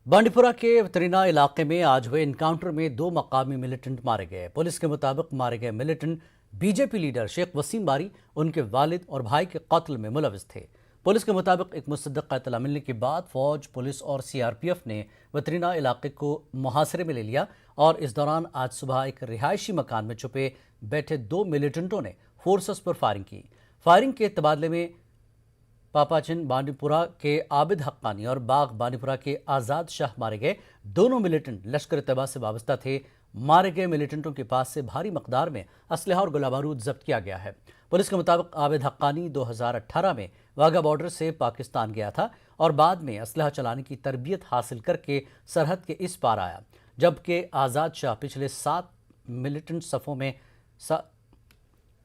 بانڈی پورہ کے وترینا علاقے میں آج ہوئے انکاؤنٹر میں 2 مقامی ملیٹنٹ مارے گئے۔ پولیس کے مطابق مارے گئے militant B J P leader شیخ وسیم باری ان کے والد اور بھائی کے قتل میں ملوث تھے۔ پولیس کے مطابق ایک مصدقہ اطلاع ملنے کے بعد فوج، پولیس اور سی آر پی ایف نے وترینا علاقے کو محاصرے میں لے لیا اور اس دوران آج صبح ایک رہائشی مکان میں چھپے بیٹھے 2 ملیٹنٹوں نے فورسز پر فائرنگ کی۔ فائرنگ کے تبادلے میں پاپاچن بانڈی پورہ کے عابد حقانی اور باغ بانڈی پورہ کے آزاد شاہ مارے گئے۔ دونوں ملیٹنٹ لشکر طیبہ سے وابستہ تھے۔ مارے گئے ملیٹنٹوں کے پاس سے بھاری مقدار میں اسلحہ اور گولہ بارود ضبط کیا گیا ہے۔ پولیس کے مطابق عابد حقانی 2018 میں واگا بارڈر سے پاکستان گیا تھا اور بعد میں اسلحہ چلانے کی تربیت حاصل کر کے سرحد کے اس پار آیا، جبکہ آزاد شاہ پچھلے 7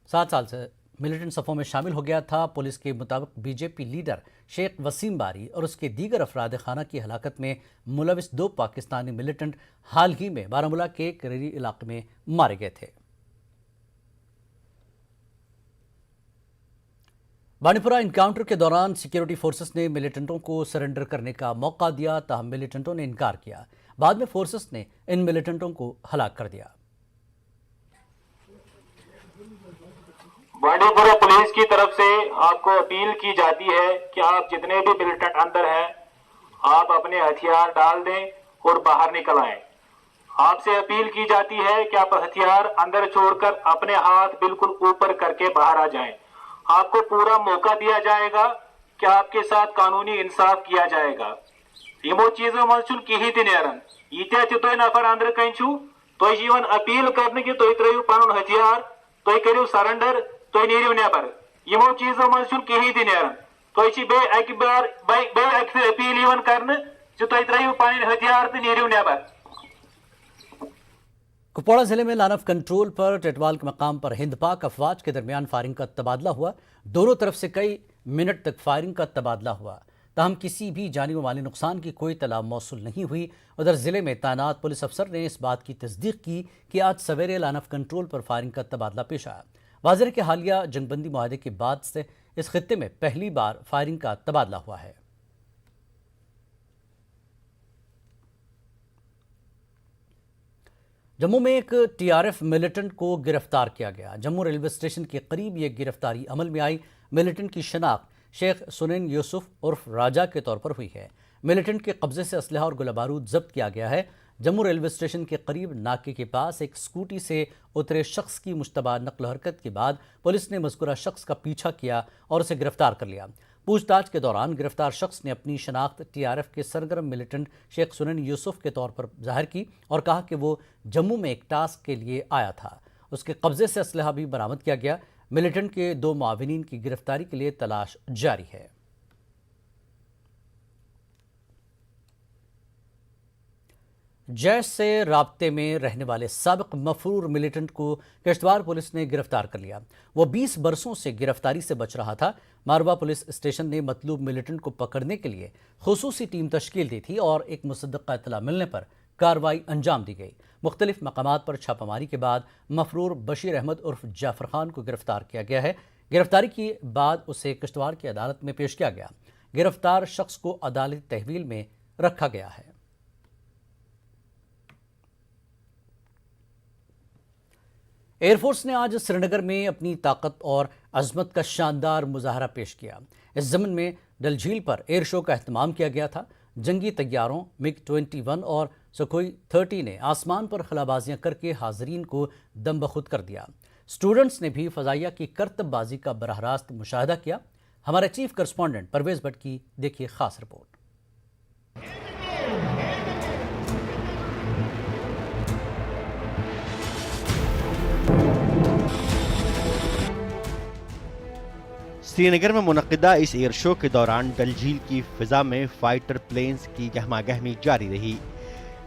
سال سے ملیٹنٹ صفوں میں شامل ہو گیا تھا۔ پولیس کے مطابق بی جے پی لیڈر شیخ وسیم باری اور اس کے دیگر افراد خانہ کی ہلاکت میں ملوث 2 پاکستانی ملیٹنٹ حال ہی میں بارہمولہ کے کریری علاقے میں مارے گئے تھے۔ بانڈی پورہ انکاؤنٹر کے دوران سیکیورٹی فورسز نے ملیٹنٹوں کو سرنڈر کرنے کا موقع دیا، تاہم ملیٹنٹوں نے انکار کیا۔ بعد میں فورسز نے ان ملیٹنٹوں کو ہلاک کر دیا۔ بانڈی پورہ پولیس کی طرف سے آپ کو اپیل کی جاتی ہے کہ آپ جتنے بھی ملیٹنٹ اندر ہیں آپ اپنے ہتھیار ڈال دیں اور باہر نکل آئیں۔ آپ سے اپیل کی جاتی ہے کہ آپ ہتھیار اندر چھوڑ کر اپنے ہاتھ بالکل اوپر کر کے باہر آ جائیں۔ آپ کو پورا موقع دیا جائے گا کہ آپ کے ساتھ قانونی انصاف کیا جائے گا۔ یمو چیزوں من چھُنہٕ کِہیٖنۍ تہِ نیران۔ ییٖتیٛاہ تہِ تُہۍ نفر اندر کَنہِ چھُو، تۄہہِ چھِ یِوان اپیل کرنہٕ کہِ تُہۍ ترٲیِو پنُن ہتھیار، تُہۍ کٔرِو سرنڈر، تُہۍ نیٖرِو نیبر۔ یمو چیزو من چھُنہٕ کِہیٖنۍ تہِ نیران۔ تۄہہِ چھِ بیٚیہِ اکہِ پھِرِ اپیل یِوان کرنہٕ زِ تُہۍ ترٲیِو پنٕنۍ ہتھیار تہٕ نیٖرِو نیبر۔ کپواڑہ ضلع میں لان آف کنٹرول پر ٹٹوال کے مقام پر ہند پاک افواج کے درمیان فائرنگ کا تبادلہ ہوا۔ دونوں طرف سے کئی منٹ تک فائرنگ کا تبادلہ ہوا، تاہم کسی بھی جانی و مالی نقصان کی کوئی اطلاع موصول نہیں ہوئی۔ ادھر ضلع میں تعینات پولیس افسر نے اس بات کی تصدیق کی کہ آج سویرے lawn of control per firing کا تبادلہ پیش آیا۔ واضح ہے کہ حالیہ جنگ بندی معاہدے کے بعد سے اس خطے میں پہلی بار فائرنگ کا تبادلہ ہوا ہے۔ جموں میں ایک ٹی آر ایف ملیٹنٹ کو گرفتار کیا گیا۔ جموں ریلوے اسٹیشن کے قریب یہ گرفتاری عمل میں آئی۔ ملیٹنٹ کی شناخت شیخ سنین یوسف عرف راجہ کے طور پر ہوئی ہے۔ ملیٹنٹ کے قبضے سے اسلحہ اور گولہ بارود ضبط کیا گیا ہے۔ جموں ریلوے اسٹیشن کے قریب ناکے کے پاس ایک اسکوٹی سے اترے شخص کی مشتبہ نقل و حرکت کے بعد پولیس نے مذکورہ شخص کا پیچھا کیا اور اسے گرفتار کر لیا۔ پوچھ تاچھ کے دوران گرفتار شخص نے اپنی شناخت ٹی آر ایف کے سرگرم ملیٹنٹ شیخ سنین یوسف کے طور پر ظاہر کی اور کہا کہ وہ جموں میں ایک ٹاسک کے لیے آیا تھا۔ اس کے قبضے سے اسلحہ بھی برآمد کیا گیا۔ ملیٹنٹ کے 2 معاونین کی گرفتاری کے لیے تلاش جاری ہے۔ جیش سے رابطے میں رہنے والے سابق مفرور ملیٹنٹ کو کشتواڑ پولیس نے گرفتار کر لیا۔ وہ 20 برسوں سے گرفتاری سے بچ رہا تھا۔ ماروا پولیس اسٹیشن نے مطلوب ملیٹنٹ کو پکڑنے کے لیے خصوصی ٹیم تشکیل دی تھی اور ایک مصدقہ اطلاع ملنے پر کارروائی انجام دی گئی۔ مختلف مقامات پر چھاپہ ماری کے بعد مفرور بشیر احمد عرف جعفر خان کو گرفتار کیا گیا ہے۔ گرفتاری کے بعد اسے کشتواڑ کی عدالت میں پیش کیا گیا۔ گرفتار شخص کو عدالتی تحویل میں رکھا گیا ہے۔ ایئر فورس نے آج سری نگر میں اپنی طاقت اور عظمت کا شاندار مظاہرہ پیش کیا۔ اس ضمن میں ڈل جھیل پر ایئر شو کا اہتمام کیا گیا تھا۔ جنگی طیاروں MiG 21 اور سکھوئی 30 نے آسمان پر خلابازیاں کر کے حاضرین کو دم بخود کر دیا۔ اسٹوڈنٹس نے بھی فضائیہ کی کرتب بازی کا براہ راست مشاہدہ کیا۔ ہمارے چیف کرسپونڈنٹ پرویز بٹ کی دیکھیے خاص رپورٹ۔ سری نگر میں منعقدہ اس ایئر شو کے دوران ڈل جھیل کی فضا میں فائٹر پلینز کی گہما گہمی جاری رہی۔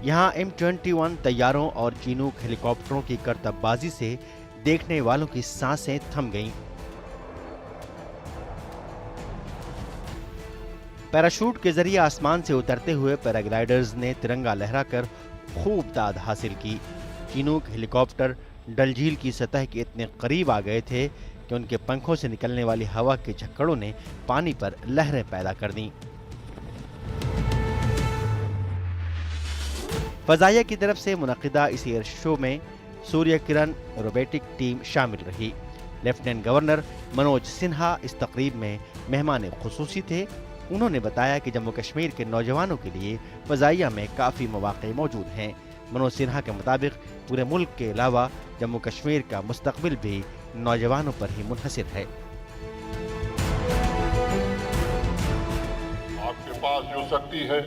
یہاں M21 طیاروں اور چینوک ہیلی کاپٹروں کی کرتب بازی سے دیکھنے والوں کی سانسیں تھم گئیں۔ پیراشوٹ کے ذریعے آسمان سے اترتے ہوئے پیراگلائیڈرز نے ترنگا لہرا کر خوب داد حاصل کی۔ چینوک ہیلی کاپٹر ڈل جھیل کی سطح کے اتنے قریب آ گئے تھے کہ ان کے پنکھوں سے نکلنے والی ہوا کے جھکڑوں نے پانی پر لہریں پیدا کر دیں۔ فضائیہ کی طرف سے منعقدہ اس ایئر شو میں سوریہ کرن روبوٹک ٹیم شامل رہی۔ لیفٹیننٹ گورنر منوج سنہا اس تقریب میں مہمان خصوصی تھے۔ انہوں نے بتایا کہ جموں کشمیر کے نوجوانوں کے لیے فضائیہ میں کافی مواقع موجود ہیں۔ منوج سنہا کے مطابق پورے ملک کے علاوہ جموں کشمیر کا مستقبل بھی نوجوانوں پر ہی منحصر ہے۔ آپ کے پاس جو شکتی ہے،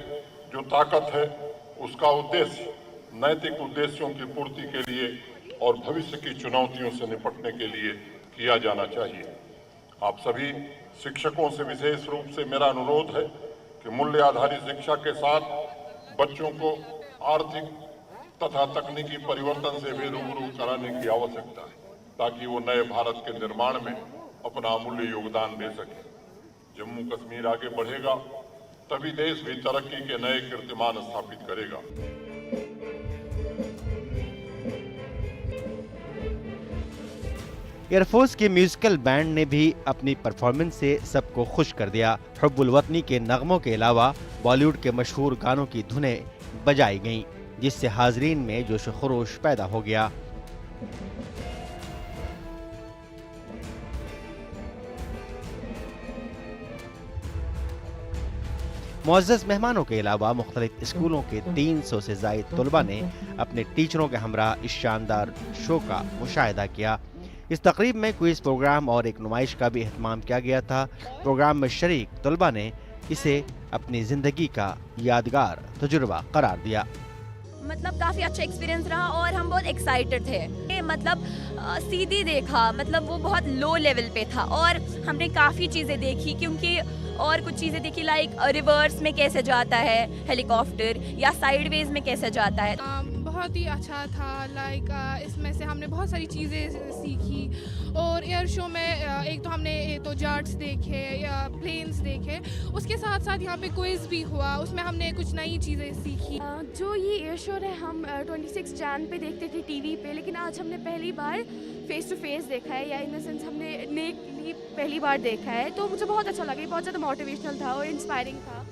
جو طاقت ہے، اس کا ادیش نیتک ادیشوں کی پورتی کے لیے اور بھوشیہ کی چنوتیوں سے نپٹنے کے لیے کیا جانا چاہیے۔ آپ سبھی شکشکوں سے وشیش روپ سے میرا انورودھ ہے کہ مولیہ آدھارت شکشا کے ساتھ بچوں کو آرتھک تتھا تکنیکی پریورتن سے بھی روبرو کرانے کی آوشکتا ہے تاکہ وہ نئے بھارت کے نرمان میں اپنا امولیہ یوگدان دے سکے۔ جموں کشمیر آگے بڑھے گا تبھی دیش بھی ترقی کے نئے کیرتمان استھاپت کرے گا۔ ایئر فورس کے میوزیکل بینڈ نے بھی اپنی پرفارمنس سے سب کو خوش کر دیا۔ حب الوطنی کے نغموں کے علاوہ بالی ووڈ کے مشہور گانوں کی دھنیں بجائی گئیں، جس سے حاضرین میں جوش و خروش پیدا ہو گیا۔ معزز مہمانوں کے علاوہ مختلف اسکولوں کے 300 سے زائد طلباء نے اپنے ٹیچروں کے ہمراہ اس شاندار شو کا مشاہدہ کیا۔ اس تقریب میں کوئز پروگرام اور ایک نمائش کا بھی اہتمام کیا گیا تھا۔ پروگرام میں شریک طلباء نے اسے اپنی زندگی کا یادگار تجربہ قرار دیا۔ مطلب کافی اچھا ایکسپیرینس رہا اور ہم بہت ایکسائٹڈ تھے۔ مطلب سیدھی دیکھا، مطلب وہ بہت لو لیول پہ تھا اور ہم نے کافی چیزیں دیکھی، کیونکہ اور کچھ چیزیں دیکھی لائک ریورس میں کیسے جاتا ہے ہیلی کاپٹر یا سائیڈ ویز میں کیسے جاتا ہے۔ بہت ہی اچھا تھا، لائک اس میں سے ہم نے بہت ساری چیزیں سیکھی اور ایئر شو میں ایک تو ہم نے تو جارٹس دیکھے یا پلینس دیکھے، اس کے ساتھ ساتھ یہاں پہ کوئز بھی ہوا، اس میں ہم نے کچھ نئی چیزیں سیکھی۔ جو یہ ایئر شو ہے ہم 26 جان پہ دیکھتے تھے ٹی وی پہ، لیکن آج ہم نے پہلی بار فیس ٹو فیس دیکھا ہے، یا ان دا سینس ہم نے نیکلی پہلی بار دیکھا ہے، تو مجھے بہت اچھا لگا، یہ بہت زیادہ موٹیویشنل تھا اور انسپائرنگ تھا۔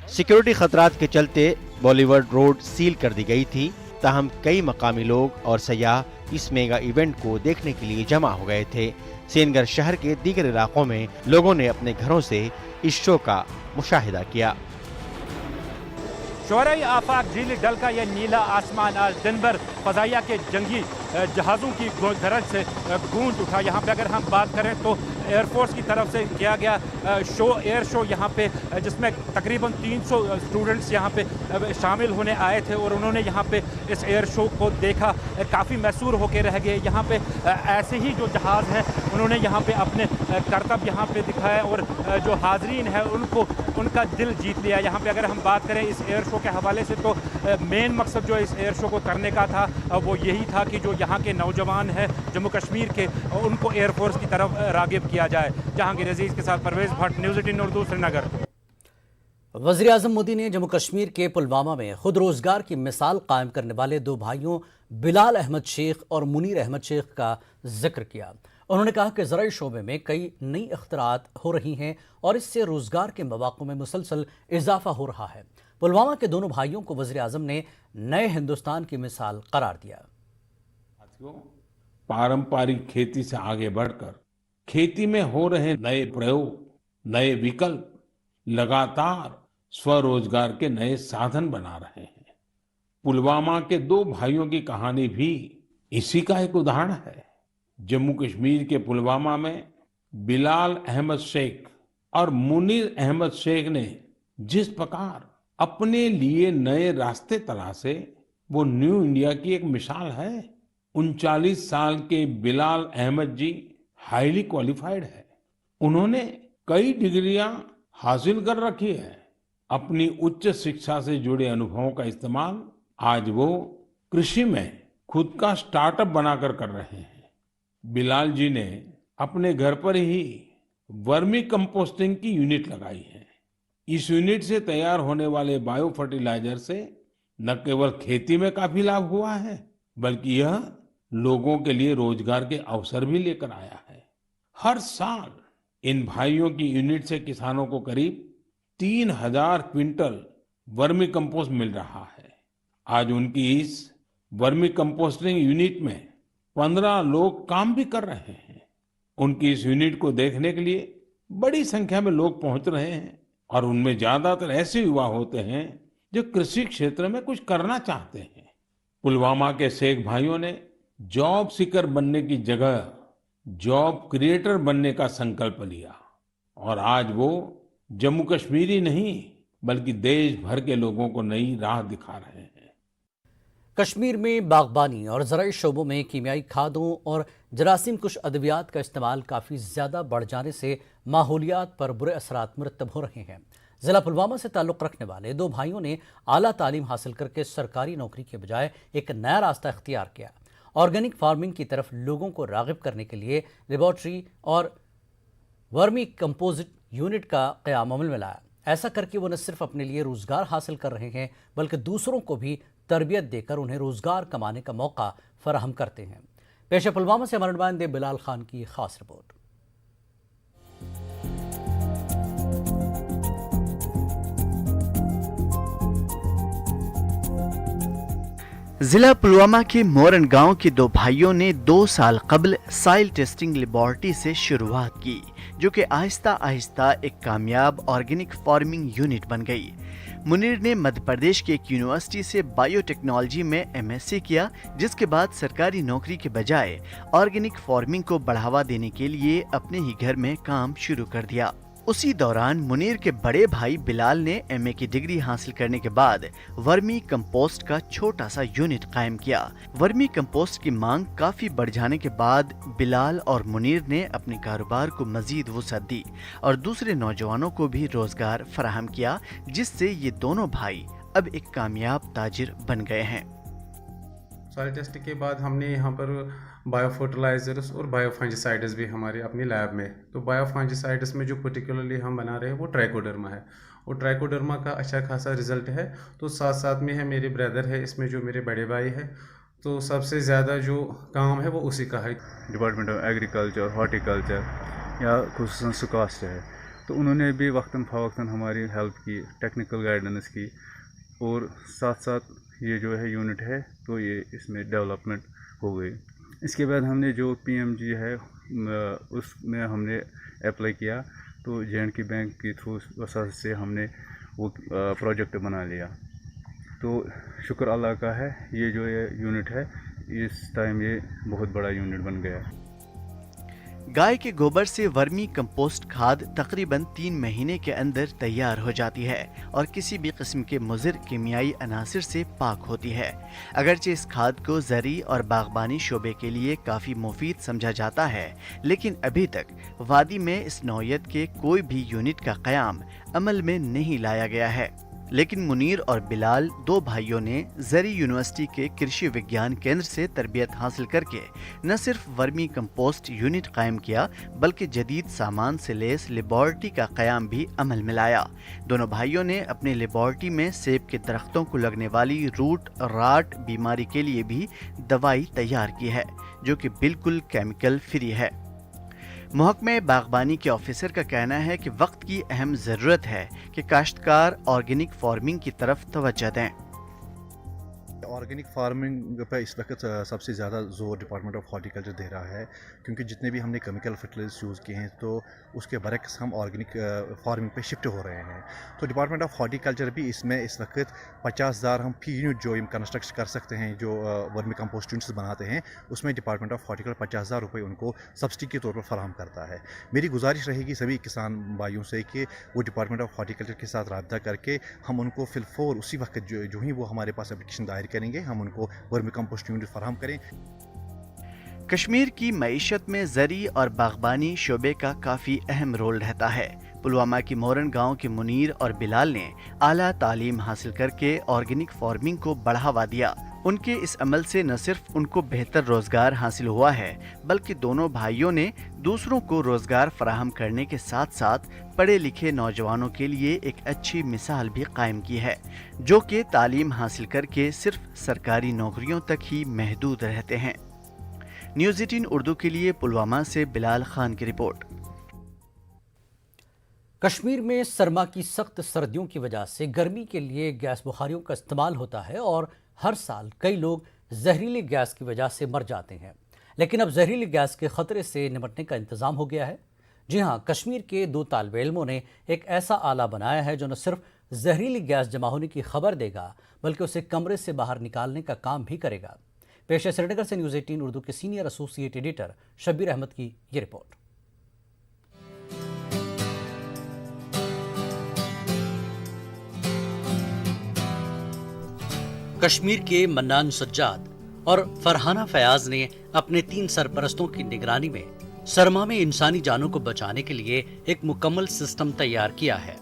سیکیورٹی خطرات کے چلتے بالی ووڈ روڈ سیل کر دی گئی تھی، تاہم کئی مقامی لوگ اور سیاح اس میگا ایونٹ کو دیکھنے کے لیے جمع ہو گئے تھے۔ سینگر شہر کے دیگر علاقوں میں لوگوں نے اپنے گھروں سے اس شو کا مشاہدہ کیا۔ شعرائی آفاق جھیل ڈل کا یہ نیلا آسمان آج دن بھر فضائیہ کے جنگی جہازوں کی گرج سے گونج اٹھا۔ یہاں پہ اگر ہم بات کریں تو ایئر فورس کی طرف سے کیا گیا ایئر شو یہاں پہ، جس میں تقریباً 300 اسٹوڈنٹس یہاں پہ شامل ہونے آئے تھے اور انہوں نے یہاں پہ اس ایئر شو کو دیکھا، کافی محصور ہو کے رہ گئے۔ یہاں پہ ایسے ہی جو جہاز ہیں انہوں نے یہاں پہ اپنے کرتب یہاں پہ دکھائے اور جو حاضرین ہیں ان کا دل جیت لیا۔ یہاں پہ اگر ہم بات کریں اس ایئر شو کے حوالے سے تو مین مقصد جو اس ایئر شو کو کرنے کا تھا وہ یہی تھا کہ جو یہاں کے نوجوان ہیں جموں کشمیر کے، ان کو ایئر فورس کی طرف راغب کیا جائے۔ جہانگیر عزیز کے ساتھ پرویز بھٹ، نیوز 18 اردو، سری نگر۔ وزیر اعظم مودی نے جموں کشمیر کے پلوامہ میں خود روزگار کی مثال قائم کرنے والے 2 بھائیوں بلال احمد شیخ اور منیر احمد شیخ کا ذکر کیا۔ انہوں نے کہا کہ زرعی شعبے میں کئی نئی اختراعات ہو رہی ہیں اور اس سے روزگار کے مواقع میں مسلسل اضافہ ہو رہا ہے۔ پلوامہ کے دونوں بھائیوں کو وزیر اعظم نے نئے ہندوستان کی مثال قرار دیا۔ پارمپرک کھیتی سے آگے بڑھ کر کھیتی میں ہو رہے نئے پریوگ، نئے وکلپ لگاتار سوروزگار کے نئے سادھن بنا رہے ہیں۔ پلوامہ کے 2 بھائیوں کی کہانی بھی اسی کا ایک اداہرن ہے۔ جموں کشمیر کے پلوامہ میں بلال احمد شیخ اور منیر احمد شیخ نے جس پرکار اپنے لیے نئے راستے تلاشے، وہ نیو انڈیا کی ایک مثال ہے۔ 39 سال کے بلال احمد جی ہائیلی کوالیفائڈ ہے، انہوں نے کئی ڈگریاں حاصل کر رکھی ہے۔ اپنی اچ شکشا سے جڑے انوبھووں کا استعمال آج وہ کرشی میں خود کا سٹارٹ اپ بنا کر رہے ہیں۔ بلال جی نے اپنے گھر پر ہی ورمی کمپوسٹنگ کی یونٹ لگائی ہے۔ اس یونٹ سے تیار ہونے والے بایو فرٹیلائزر سے نہ کیول کھیتی میں کافی لابھ ہوا ہے، بلکہ یہ لوگوں کے لیے روزگار کے اوسر بھی لے کر آیا ہے۔ ہر سال ان بھائیوں کی یونٹ سے کسانوں کو قریب 3000 کوئنٹل ورمی کمپوسٹ مل رہا ہے۔ आज उनकी इस वर्मी कंपोस्टिंग यूनिट में 15 लोग काम भी कर रहे हैं। उनकी इस यूनिट को देखने के लिए बड़ी संख्या में लोग पहुंच रहे हैं और उनमें ज्यादातर ऐसे युवा होते हैं जो कृषि क्षेत्र में कुछ करना चाहते हैं। पुलवामा के शेख भाइयों ने जॉब सीकर बनने की जगह जॉब क्रिएटर बनने का संकल्प लिया और आज वो जम्मू कश्मीर ही नहीं बल्कि देश भर के लोगों को नई राह दिखा रहे हैं। कश्मीर में बागबानी और ज़राई शोबों में कीमियाई खादों और जरासीम कुश अद्वियात का इस्तेमाल काफ़ी ज़्यादा बढ़ जाने से माहौलियात पर बुरे असरात मुरतब हो रहे हैं। ज़िला पुलवामा से ताल्लुक़ रखने वाले दो भाइयों ने आला तालीम हासिल करके सरकारी नौकरी के बजाय एक नया रास्ता इख्तियार किया। ऑर्गेनिक फार्मिंग की तरफ लोगों को राग़िब करने के लिए लेबॉर्ट्री और वर्मी कंपोजिट यूनिट का क़याम अमल में लाया। ऐसा करके वो न सिर्फ अपने लिए रोज़गार हासिल कर रहे हैं बल्कि दूसरों को भी तरबियत देकर उन्हें रोज़गार कमाने का मौका फराहम करते हैं। पेश पुलवामा से हमारे नुमाइंदे बिलाल खान की खास रिपोर्ट। जिला पुलवामा के मोरन गांव के दो भाइयों ने 2 साल कबल साइल टेस्टिंग लेबॉर्ट्री से शुरुआत की, जो कि आहिस्ता आहिस्ता एक कामयाब ऑर्गेनिक फार्मिंग यूनिट बन गई। मुनीर ने मध्य प्रदेश की एक यूनिवर्सिटी से बायोटेक्नोलॉजी में एमएससी किया, जिसके बाद सरकारी नौकरी के बजाय ऑर्गेनिक फार्मिंग को बढ़ावा देने के लिए अपने ही घर में काम शुरू कर दिया। उसी दौरान मुनीर के बड़े भाई बिलाल ने एमए की डिग्री हासिल करने के बाद वर्मी कंपोस्ट का छोटा सा यूनिट कायम किया। वर्मी कंपोस्ट की मांग काफी बढ़ जाने के बाद बिलाल और मुनीर ने अपने कारोबार को मजीद वुसअत दी और दूसरे नौजवानों को भी रोजगार फराहम किया, जिससे ये दोनों भाई अब एक कामयाब ताजिर बन गए हैं। सॉइल टेस्ट के बाद हमने यहाँ पर बायो फर्टिलाइजर्स और बायो फंजिसाइड्स भी हमारे अपनी लैब में, तो बायो फंजिसाइड्स में जो पर्टिकुलरली हम बना रहे हैं वो ट्राइकोडर्मा है और ट्राइकोडर्मा का अच्छा खासा रिजल्ट है। तो साथ साथ में है मेरे ब्रदर है इसमें, जो मेरे बड़े भाई है, तो सबसे ज़्यादा जो काम है वो उसी का है। डिपार्टमेंट ऑफ एग्रीकल्चर, हॉर्टिकल्चर या खुसूसन सुकास्ट है, तो उन्होंने भी वक्तन फ़वक्तन हमारी हेल्प की, टेक्निकल गाइडेंस की और साथ साथ ये जो है यूनिट है तो ये इसमें डेवलपमेंट हो गई। इसके बाद हमने जो पीएमजी है उसमें हमने अप्लाई किया, तो जे&के बैंक के थ्रू से हमने वो प्रोजेक्ट बना लिया। तो शुक्र अल्लाह का है, ये जो ये यूनिट है इस टाइम ये बहुत बड़ा यूनिट बन गया। गाय के गोबर से वर्मी कंपोस्ट खाद तकरीबन 3 महीने के अंदर तैयार हो जाती है और किसी भी किस्म के मुज़िर कीमियाई अनासिर से पाक होती है। अगरचे इस खाद को ज़री और बागबानी शोबे के लिए काफ़ी मुफीद समझा जाता है, लेकिन अभी तक वादी में इस नौयत के कोई भी यूनिट का क़याम अमल में नहीं लाया गया है। लेकिन मुनीर और बिलाल दो भाइयों ने ज़री यूनिवर्सिटी के कृषि विज्ञान केंद्र से तरबियत हासिल करके न सिर्फ वर्मी कंपोस्ट यूनिट कायम किया बल्कि जदीद सामान से लेस लेबॉर्ट्री का क़याम भी अमल में लाया। दोनों भाइयों ने अपने लेबॉर्ट्री में सेब के दरख्तों को लगने वाली रूट राट बीमारी के लिए भी दवाई तैयार की है, जो कि बिल्कुल केमिकल फ्री है। महकमे बागबानी के ऑफिसर का कहना है कि वक्त की अहम ज़रूरत है कि काश्तकार ऑर्गेनिक फार्मिंग की तरफ तवज्जो दें। ऑर्गेनिक फार्मिंग पर इस वक्त सबसे ज़्यादा जोर डिपार्टमेंट ऑफ हॉर्टिकल्चर दे रहा है, क्योंकि जितने भी हमने केमिकल फर्टिलाइजर्स यूज़ किए हैं तो उसके बरक्स हम ऑर्गेनिक फार्मिंग पे शिफ्ट हो रहे हैं। तो डिपार्टमेंट ऑफ हॉर्टिकल्चर भी इसमें इस वक्त 50,000 हम फी यूनिट जो कंस्ट्रक्ट कर सकते हैं, जो वर्मी कंपोस्ट यूनिट्स बनाते हैं, उसमें डिपार्टमेंट ऑफ हॉर्टिकल्चर 50,000 रुपये उनको सब्सिडी के तौर पर फराहम करता है। मेरी गुजारिश रहेगी सभी किसान भाइयों से कि वो डिपार्टमेंट ऑफ हॉर्टिकल्चर के साथ राब्ता करके हम उनको फिलफोर उसी वक्त जो ही वो हमारे पास एप्लीकेशन दायर करेंगे, हम उनको वर्मी कंपोस्ट यूनिट फराहम करें। कश्मीर की मईशत में ज़री और बागबानी शोबे का काफ़ी अहम रोल रहता है। पुलवामा की मोरन गांव के मुनीर और बिलाल ने आला तालीम हासिल करके ऑर्गेनिक फार्मिंग को बढ़ावा दिया। उनके इस अमल से न सिर्फ उनको बेहतर रोजगार हासिल हुआ है, बल्कि दोनों भाइयों ने दूसरों को रोजगार फराहम करने के साथ साथ पढ़े लिखे नौजवानों के लिए एक अच्छी मिसाल भी कायम की है, जो कि तालीम हासिल करके सिर्फ सरकारी नौकरियों तक ही महदूद रहते हैं। न्यूज़ 18 उर्दू के लिए पुलवामा से बिलाल खान की रिपोर्ट। कश्मीर में सरमा की सख्त सर्दियों की वजह से गर्मी के लिए गैस बुखारियों का इस्तेमाल होता है और हर साल कई लोग जहरीली गैस की वजह से मर जाते हैं, लेकिन अब जहरीली गैस के खतरे से निपटने का इंतजाम हो गया है। जी हाँ, कश्मीर के 2 तालिब इल्मों ने एक ऐसा आला बनाया है जो न सिर्फ जहरीली गैस जमा होने की खबर देगा, बल्कि उसे कमरे से बाहर निकालने का काम भी करेगा। पेश है श्रीनगर से न्यूज़ 18 उर्दू के senior associate editor Shabbir Ahmad की ये रिपोर्ट। कश्मीर के मन्नान सज्जाद और फरहाना फयाज ने अपने 3 सरपरस्तों की निगरानी में सरमा में इंसानी जानों को बचाने के लिए एक मुकम्मल सिस्टम तैयार किया है।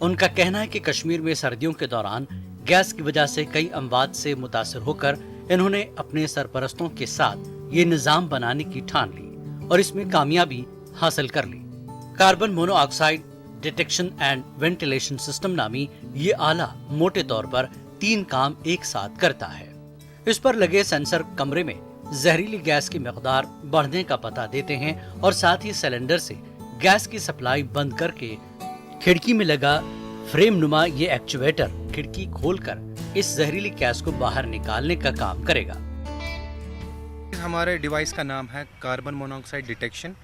उनका कहना है कि कश्मीर में सर्दियों के दौरान गैस की वजह से कई अमवात से मुतासिर होकर इन्होंने अपने सरपरस्तों के साथ ये निजाम बनाने की ठान ली और इसमें कामयाबी हासिल कर ली। Carbon monoxide detection and ventilation system नामी ये आला मोटे तौर पर 3 काम एक साथ करता है। इस पर लगे सेंसर कमरे में जहरीली गैस की मिकदार बढ़ने का पता देते हैं और साथ ही सिलेंडर से गैस की सप्लाई बंद करके खिड़की में लगा फ्रेम नुमा ये एक्चुएटर खिड़की खोलकर इस जहरीली गैस को बाहर निकालने का काम करेगा। हमारे डिवाइस का नाम है carbon monoxide detection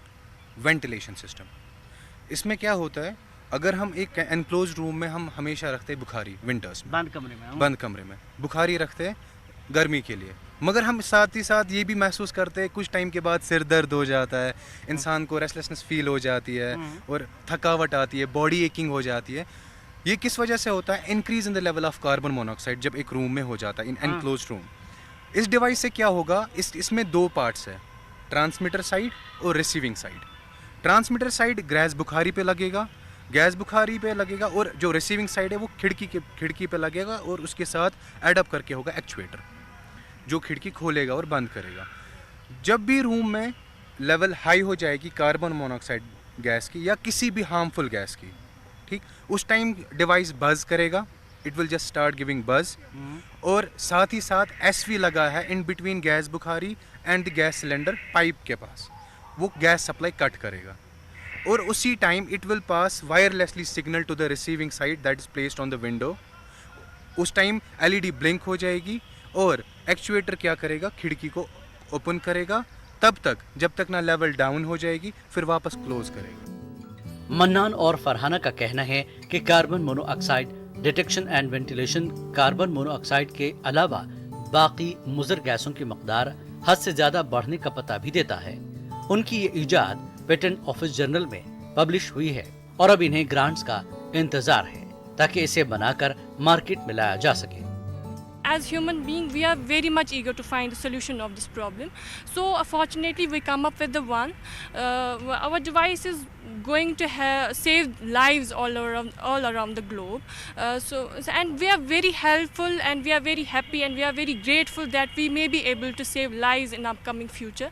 ventilation system. इसमें क्या होता है, अगर हम एक एनक्लोज रूम में हम हमेशा रखते हैं बुखारी, विंटर्स में बंद कमरे में बुखारी रखते हैं गर्मी के लिए, मगर हम साथ ही साथ ये भी महसूस करते हैं कुछ टाइम के बाद सिर दर्द हो जाता है, इंसान को रेस्टलेसनेस फील हो जाती है और थकावट आती है, बॉडी एकिंग हो जाती है। ये किस वजह से होता है? Increase in the level of carbon monoxide जब एक रूम में हो जाता है, इन एनक्लोज रूम। इस डिवाइस से क्या होगा, इसमें 2 पार्ट्स है, ट्रांसमीटर साइड और receiving side. Transmitter side gas Bukhari पे लगेगा, और जो रिसीविंग साइड है वो खिड़की पे लगेगा और उसके साथ एडअप करके होगा एक्चुएटर जो खिड़की खोलेगा और बंद करेगा। जब भी रूम में लेवल हाई हो जाएगी कार्बन मोनोऑक्साइड गैस की या किसी भी हार्मफुल गैस की, ठीक, उस टाइम डिवाइस बज़ करेगा, it will just start giving buzz. और साथ ही साथ एसवी लगा है in between gas bukhari and the gas cylinder pipe के पास, वो गैस सप्लाई कट करेगा और उसी time it will pass wirelessly signal to the receiving side that is placed on the window. उस टाइम एलईडी ब्लिंक हो जाएगी और एक्चुएटर क्या करेगा, खिड़की को ओपन करेगा तब तक जब तक ना लेवल डाउन हो जाएगी, फिर वापस क्लोज करेगा। मन्नान और फरहाना का कहना है कि carbon monoxide detection and ventilation carbon monoxide के अलावा बाकी मुज़र गैसों की मकदार हद से ज्यादा बढ़ने का पता भी देता है। उनकी ये इजाद पेटेंट ऑफिस जर्नल में पब्लिश हुई है और अब इन्हें ग्रांट्स का इंतजार है ताकि इसे बनाकर मार्केट में लाया जा सके। As human beings, we are very much eager to find the solution of this problem. So, fortunately, we come up with the one. Our device is going to save lives all around the globe. And we are very helpful, and we are very happy, and we are very grateful that we may be able to save lives in upcoming future.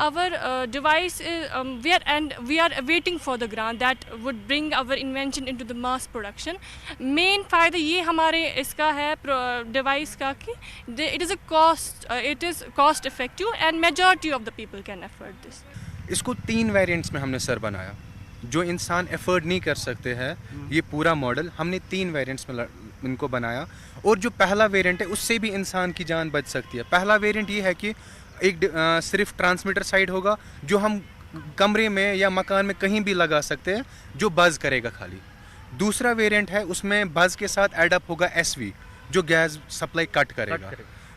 Our device is, we are waiting for the grant that would bring our invention into the mass production. Main फायदा ये हमारे इसका है device का कि it is cost effective and majority of the people can afford this. इसको 3 variants में हमने सर बनाया, जो इंसान एफर्ड नहीं कर सकते हैं। ये पूरा मॉडल हमने 3 वेरिएंट्स में इनको बनाया और जो पहला वेरिएंट है उससे भी इंसान की जान बच सकती है। पहला वेरिएंट ये है कि एक सिर्फ ट्रांसमीटर साइड होगा जो हम कमरे में या मकान में कहीं भी लगा सकते हैं, जो बज़ करेगा खाली। दूसरा वेरिएंट है उसमें बज़ के साथ एडअप होगा एसवी जो गैस सप्लाई कट करेगा।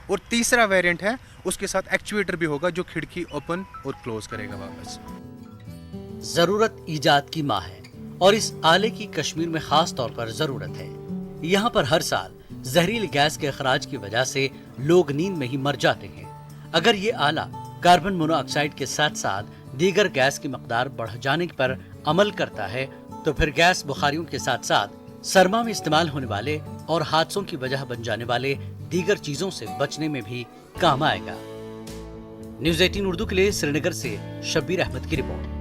और तीसरा वेरिएंट है उसके साथ एक्चुएटर भी होगा जो खिड़की ओपन और क्लोज करेगा वापस। जरूरत ईजाद की माँ है और इस आले की कश्मीर में खास तौर पर जरूरत है। यहाँ पर हर साल जहरीली गैस के अखराज की वजह से लोग नींद में ही मर जाते हैं। अगर ये आला कार्बन मोनोऑक्साइड के साथ साथ दीगर गैस की मकदार बढ़ जाने पर अमल करता है तो फिर गैस बुखारियों के साथ साथ सरमा में इस्तेमाल होने वाले और हादसों की वजह बन जाने वाले दीगर चीजों से बचने में भी काम आएगा। न्यूज़ 18 उर्दू के लिए श्रीनगर से शब्बीर अहमद की रिपोर्ट।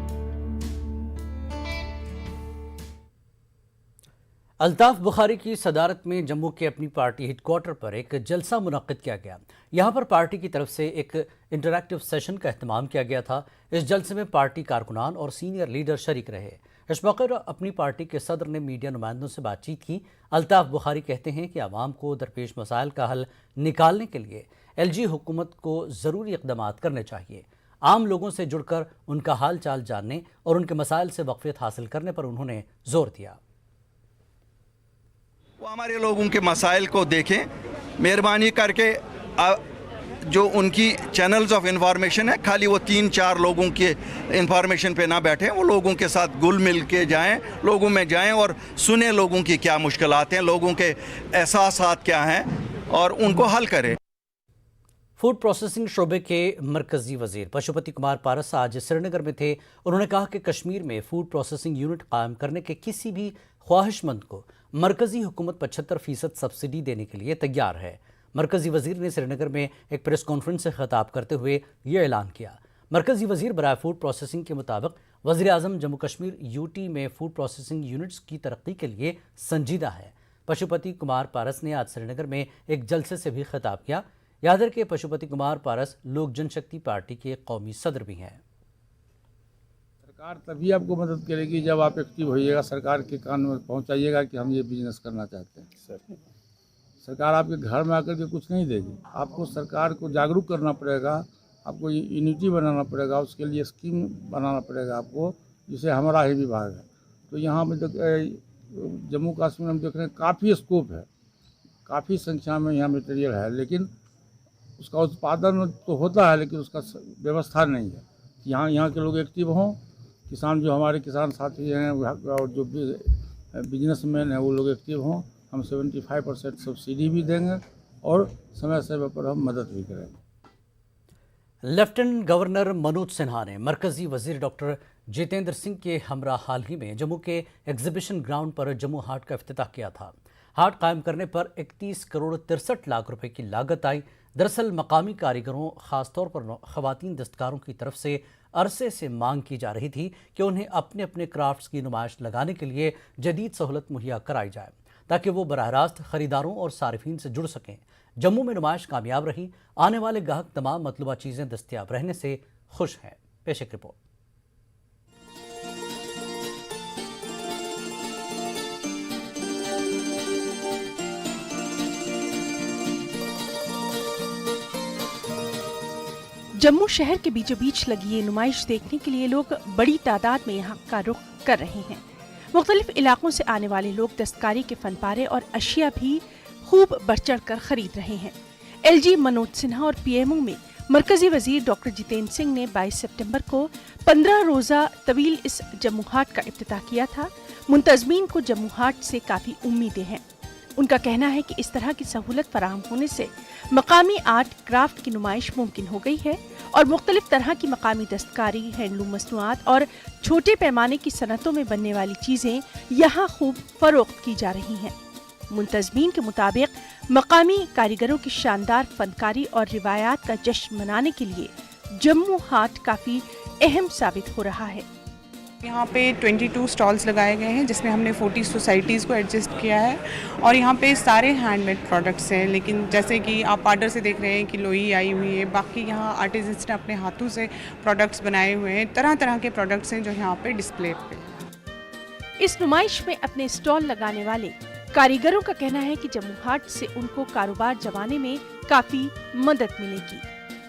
अल्ताफ बुखारी की सदारत में जम्मू के अपनी पार्टी हेडक्वार्टर पर एक जलसा मुनक्किद किया गया। यहाँ पर पार्टी की तरफ से एक इंटरैक्टिव सेशन का एहतमाम किया गया था। इस जलसे में पार्टी कारकुनान और सीनियर लीडर शरीक रहे। इस मौके पर अपनी पार्टी के सदर ने मीडिया नुमाइंदों से बातचीत की। अल्ताफ बुखारी कहते हैं कि आवाम को दरपेश मसाइल का हल निकालने के लिए LG हुकूमत को ज़रूरी इक़दाम करने चाहिए। आम लोगों से जुड़कर उनका हाल चाल जानने और उनके मसाइल से वाक़फ़ियत हासिल करने पर उन्होंने जोर दिया। वो हमारे लोगों के मसाइल को देखें, मेहरबानी करके जो उनकी चैनल्स ऑफ इंफॉर्मेशन है खाली वो 3-4 लोगों के इंफॉर्मेशन पे ना बैठें, वो लोगों के साथ घुल मिल के जाएं, लोगों में जाएं और सुने लोगों की क्या मुश्किलात हैं, लोगों के एहसासात क्या हैं और उनको हल करें। फूड प्रोसेसिंग शोबे के मरकजी वजीर पशुपति कुमार पारस आज श्रीनगर में थे। उन्होंने कहा कि कश्मीर में फूड प्रोसेसिंग यूनिट कायम करने के किसी भी ख्वाहिशमंद को मरकजी हुकूमत 75% सब्सिडी देने के लिए तैयार है। मरकजी वजीर ने श्रीनगर में एक प्रेस कॉन्फ्रेंस से खिताब करते हुए ये ऐलान किया। मरकजी वजीर बराए फूड प्रोसेसिंग के मुताबिक वज़ीर आज़म जम्मू कश्मीर यूटी में फूड प्रोसेसिंग यूनिट्स की तरक्की के लिए संजीदा है। पशुपति कुमार पारस ने आज श्रीनगर में एक जलसे से भी खिताब किया। याद रखें कि पशुपति कुमार पारस लोक जनशक्ति पार्टी के कौमी सदर भी हैं। सरकार तभी आपको मदद करेगी जब आप एक्टिव होइएगा, सरकार के कान में पहुंचाइएगा कि हम ये बिजनेस करना चाहते हैं। सरकार आपके घर में आकर के कुछ नहीं देगी, आपको सरकार को जागरूक करना पड़ेगा, आपको यूनिटी बनाना पड़ेगा, उसके लिए स्कीम बनाना पड़ेगा आपको, जिसे हमारा ही विभाग है। तो यहाँ में जम्मू कश्मीर में हम देख रहे हैं काफ़ी स्कोप है, काफ़ी संख्या में यहाँ मटेरियल है, लेकिन उसका उत्पादन तो होता है लेकिन उसका व्यवस्था नहीं है। यहाँ के लोग एक्टिव हों, किसान जो हमारे किसान साथी हैं और जो बिजनेसमैन हैं वो लोग एक्टिव हों। हम 75% सब्सिडी भी देंगे और समय समय पर हम मदद भी करेंगे। लेफ्टिनेंट गवर्नर मनोज सिन्हा ने मरकजी वजीर डॉक्टर जितेंद्र सिंह के हमरा हाल ही में जम्मू के एग्जीबिशन ग्राउंड पर जम्मू हाट का इफ्तिताह किया था। हाट कायम करने पर 31 करोड़ 63 लाख रुपए की लागत आई। दरअसल मकामी कारीगरों, खासतौर पर ख़वातीन दस्तकारों की तरफ से अरसे से मांग की जा रही थी कि उन्हें अपने अपने क्राफ्ट्स की नुमाइश लगाने के लिए जदीद सहूलत मुहैया कराई जाए ताकि वो बराह रास्त खरीदारों और सारिफीन से जुड़ सकें। जम्मू में नुमाइश कामयाब रही। आने वाले गाहक तमाम मतलूबा चीज़ें दस्तयाब रहने से खुश हैं। पेश एक रिपोर्ट। जम्मू शहर के बीचों बीच लगी ये नुमाइश देखने के लिए लोग बड़ी तादाद में यहाँ का रुख कर रहे हैं। मुख्तलिफ इलाकों से आने वाले लोग दस्तकारी के फनपारे और अशिया भी खूब बढ़ चढ़ कर खरीद रहे हैं। LG मनोज सिन्हा और PMO में मरकजी वजीर डॉक्टर जितेंद्र सिंह ने 22 सितंबर को 15 रोज़ा तवील इस जम्मू हाट का इफ्तिताह किया था। मुंतज़मीन को जम्मू हाट से काफ़ी उम्मीदें हैं। उनका कहना है कि इस तरह की सहूलत फराहम होने से मकामी आर्ट क्राफ्ट की नुमाइश मुमकिन हो गई है और मुख्तलिफ तरह की मकामी दस्तकारी, हैंडलूम मसनूआत और छोटे पैमाने की सनतों में बनने वाली चीज़ें यहाँ खूब फरोख्त की जा रही हैं। मुंतज़मीन के मुताबिक मकामी कारीगरों की शानदार फनकारी और रिवायात का जश्न मनाने के लिए जम्मू हाट काफ़ी अहम साबित हो रहा है। यहाँ पे 22 स्टॉल्स लगाए गए हैं जिसमें हमने 40 सोसाइटीज़ को एडजस्ट किया है और यहाँ पे सारे हैंडमेड प्रोडक्ट्स हैं। लेकिन जैसे कि आप आर्डर से देख रहे हैं कि लोई आई हुई है, बाकी यहाँ आर्टिजन्स ने अपने हाथों से प्रोडक्ट्स बनाए हुए हैं। तरह तरह के प्रोडक्ट्स हैं जो यहाँ पे डिस्प्ले पे। इस नुमाइश में अपने स्टॉल लगाने वाले कारीगरों का कहना है कि जम्मू हाट से उनको कारोबार जमाने में काफ़ी मदद मिलेगी।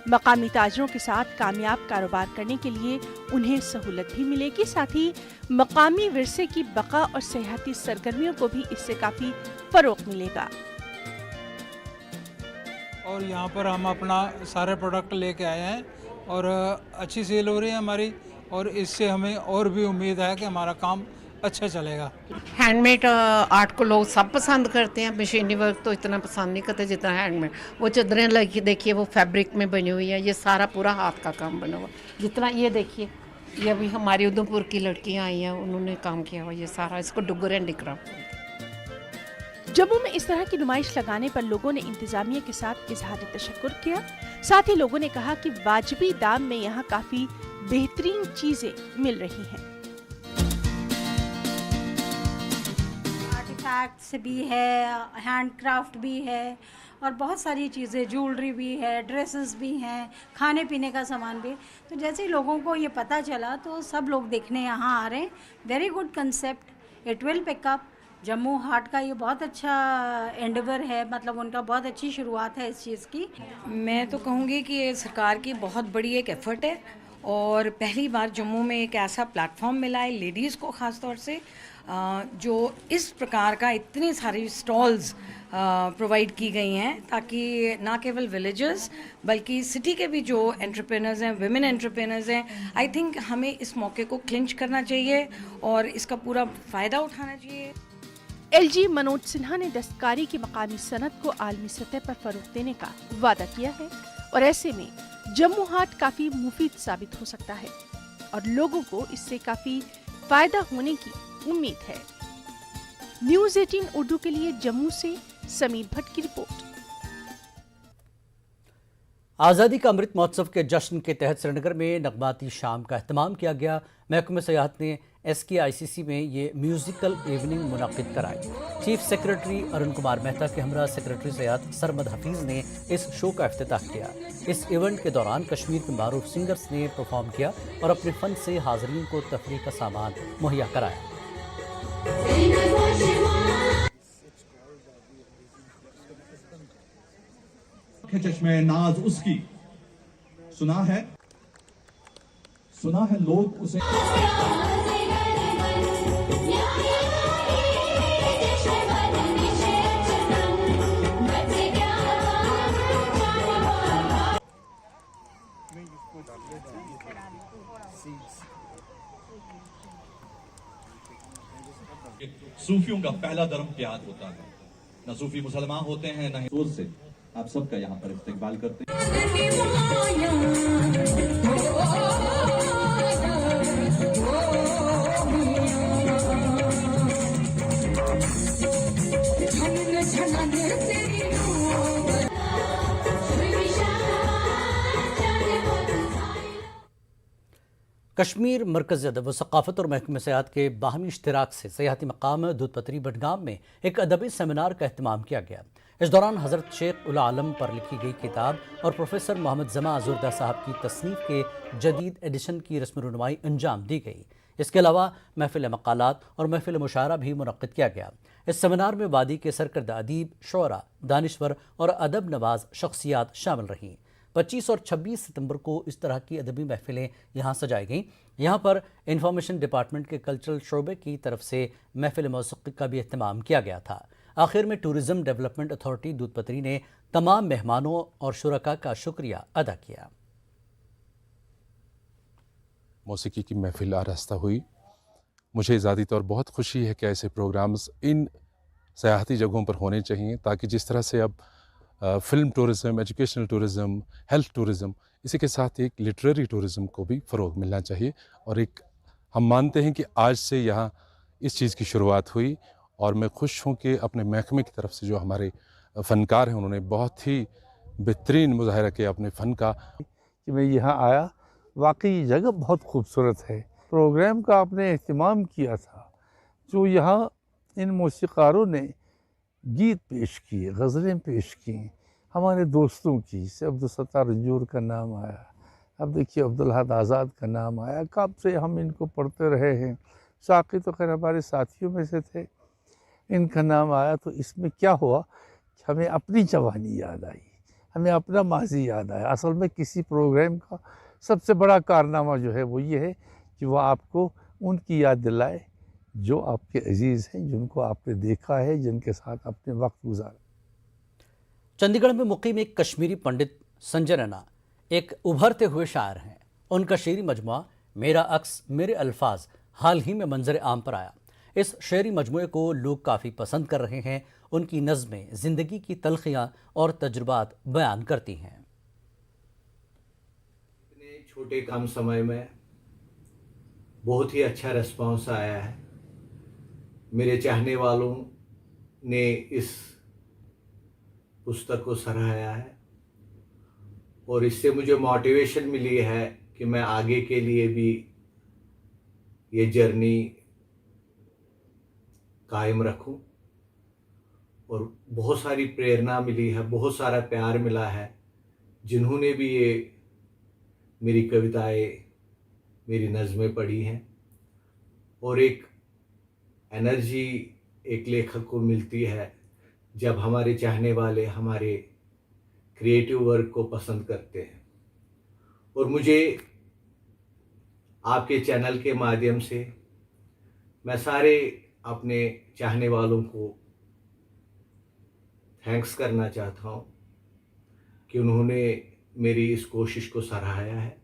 मकामी ताजरों के साथ कामयाब कारोबार करने के लिए उन्हें सहूलत भी मिलेगी, साथ ही मकामी विरसे की बका और सियाहती सरगर्मियों को भी इससे काफ़ी फरोग मिलेगा। और यहाँ पर हम अपना सारे प्रोडक्ट लेके आए हैं और अच्छी सेल हो रही है हमारी और इससे हमें और भी उम्मीद है कि हमारा काम अच्छा चलेगा। हैंडमेड आर्ट को लोग सब पसंद करते हैं, मशीनी वर्क तो इतना पसंद नहीं करते जितना हैंडमेड। वो चादरें लगी देखिए वो फैब्रिक में बनी हुई है, ये सारा पूरा हाथ का काम बना हुआ। जितना ये देखिए ये अभी हमारी उधमपुर की लड़कियां आई हैं, उन्होंने काम किया हुआ ये सारा, इसको डुगर हैंडीक्राफ्ट। जम्मू में इस तरह की नुमाइश लगाने पर लोगों ने इंतजामिया के साथ इजहार तशक्कुर किया। साथ ही लोगों ने कहा कि वाजिबी दाम में यहाँ काफी बेहतरीन चीजें मिल रही हैं। आर्टिफैक्ट्स भी है, हैंडक्राफ्ट भी है اور بہت ساری چیزیں، جولری بھی ہے، ڈریسز بھی ہیں، کھانے پینے کا سامان بھی. تو جیسے لوگوں کو یہ پتہ چلا تو سب لوگ دیکھنے یہاں آ رہے ہیں. Very good concept. It will pick up. Jammu Haat کا یہ بہت اچھا اینڈیور ہے، مطلب ان کا بہت اچھی شروعات ہے اس چیز کی. میں تو کہوں گی کہ یہ سرکار کی بہت بڑی ایک ایفرٹ ہے، اور پہلی بار جموں میں ایک ایسا پلیٹ فارم ملا ہے لیڈیز کو خاص طور سے، جو اس پرکار کا اتنی ساری اسٹالز پرووائڈ کی گئی ہیں، تاکہ نہ کیول ولیجز بلکہ سٹی کے بھی جو انٹرپرینرز ہیں، ویمن انٹرپرینرز ہیں، آئی تھنک ہمیں اس موقع کو کلنچ کرنا چاہیے اور اس کا پورا فائدہ اٹھانا چاہیے. ایل جی منوج سنہا نے دستکاری کی مقامی صنعت کو عالمی سطح پر فروغ دینے کا وعدہ کیا ہے، اور ایسے میں جموں ہاٹ کافی مفید ثابت ہو سکتا ہے اور لوگوں کو اس سے کافی فائدہ ہونے کی امید ہے. نیوز 18 اردو کے لیے جموں سے سمیر بھٹ کی رپورٹ. آزادی کا امرت مہوتسو کے جشن کے تحت سری نگر میں نغماتی شام کا اہتمام کیا گیا. محکمہ سیاحت نے SKICC میں یہ میوزیکل ایوننگ منعقد کرائی. چیف سیکرٹری ارون کمار مہتا کے ہمراہ سیکرٹری سیاحت سرمد حفیظ نے اس شو کا افتتاح کیا. اس ایونٹ کے دوران کشمیر کے معروف سنگرز نے پرفارم کیا اور اپنے فن سے حاضرین کو تفریح کا سامان مہیا کرایا. چشمے ناز اس کی سنا ہے لوگ اسے صوفیوں کا پہلا دھرم پیار ہوتا ہے. نہ صوفی مسلمان ہوتے ہیں نہ حضور سے آپ سب کا یہاں پر استقبال کرتے ہیں. کشمیر مرکز ادب و ثقافت اور محکمہ سیاحت کے باہمی اشتراک سے سیاحتی مقام دودھ پتری بڈگام میں ایک ادبی سیمینار کا اہتمام کیا گیا. اس دوران حضرت شیخ العالم پر لکھی گئی کتاب اور پروفیسر محمد زما زردہ صاحب کی تصنیف کے جدید ایڈیشن کی رسم رونمائی انجام دی گئی. اس کے علاوہ محفل مقالات اور محفل مشاعرہ بھی منعقد کیا گیا. اس سیمینار میں وادی کے سرکردہ ادیب، شعراء، دانشور اور ادب نواز شخصیات شامل رہیں. 25 اور 26 ستمبر کو اس طرح کی ادبی محفلیں یہاں سجائی گئیں. یہاں پر انفارمیشن ڈپارٹمنٹ کے کلچرل شعبے کی طرف سے محفل موسیقی کا بھی اہتمام کیا گیا تھا. آخر میں ٹورزم ڈیولپمنٹ اتھارٹی دودھ پتری نے تمام مہمانوں اور شرکاء کا شکریہ ادا کیا. موسیقی کی محفل آراستہ ہوئی. مجھے ذاتی طور بہت خوشی ہے کہ ایسے پروگرامز ان سیاحتی جگہوں پر ہونے چاہیے، تاکہ جس طرح سے اب film tourism, educational tourism, health tourism, اسی کے ساتھ ایک لٹریری ٹورزم کو بھی فروغ ملنا چاہیے. اور ایک ہم مانتے ہیں کہ آج سے یہاں اس چیز کی شروعات ہوئی، اور میں خوش ہوں کہ اپنے محکمے کی طرف سے جو ہمارے فنکار ہیں انہوں نے بہت ہی بہترین مظاہرہ کیا اپنے فن کا. کہ میں یہاں آیا، واقعی یہ جگہ بہت خوبصورت ہے. پروگرام کا آپ نے اہتمام کیا تھا، جو یہاں ان موسیقاروں نے گیت پیش کیے، غزلیں پیش کی، ہمارے دوستوں کی، سے عبدالستار رنجور کا نام آیا، اب دیکھیے عبدالحد آزاد کا نام آیا. کب سے ہم ان کو پڑھتے رہے ہیں. ساقی تو خیر ہمارے ساتھیوں میں سے تھے، ان کا نام آیا. تو اس میں کیا ہوا کہ ہمیں اپنی جوانی یاد آئی، ہمیں اپنا ماضی یاد آیا. اصل میں کسی پروگرام کا سب سے بڑا کارنامہ جو ہے وہ یہ ہے کہ وہ آپ کو ان کی یاد دلائے جو آپ کے عزیز ہیں، جن کو آپ نے دیکھا ہے، جن کے ساتھ اپنے وقت گزارا. چندی گڑھ میں مقیم ایک کشمیری پنڈت سنجے رنا ایک ابھرتے ہوئے شاعر ہیں. ان کا شعری مجموعہ میرا عکس میرے الفاظ حال ہی میں منظر عام پر آیا. اس شعری مجموعے کو لوگ کافی پسند کر رہے ہیں. ان کی نظمیں زندگی کی تلخیاں اور تجربات بیان کرتی ہیں. اتنے چھوٹے کم سمے میں بہت ہی اچھا ریسپانس آیا ہے. میرے چاہنے والوں نے اس پستک کو سراہا ہے، اور اس سے مجھے موٹیویشن ملی ہے کہ میں آگے کے لیے بھی یہ جرنی قائم رکھوں. और बहुत सारी प्रेरणा मिली है, बहुत सारा प्यार मिला है। जिन्होंने भी ये मेरी कविताएं, मेरी नज़में पढ़ी हैं, और एक एनर्जी एक लेखक को मिलती है जब हमारे चाहने वाले हमारे क्रिएटिव वर्क को पसंद करते हैं। और मुझे आपके चैनल के माध्यम से मैं सारे अपने चाहने वालों को थैंक्स करना चाहता हूँ कि उन्होंने मेरी इस कोशिश को सराहाया है।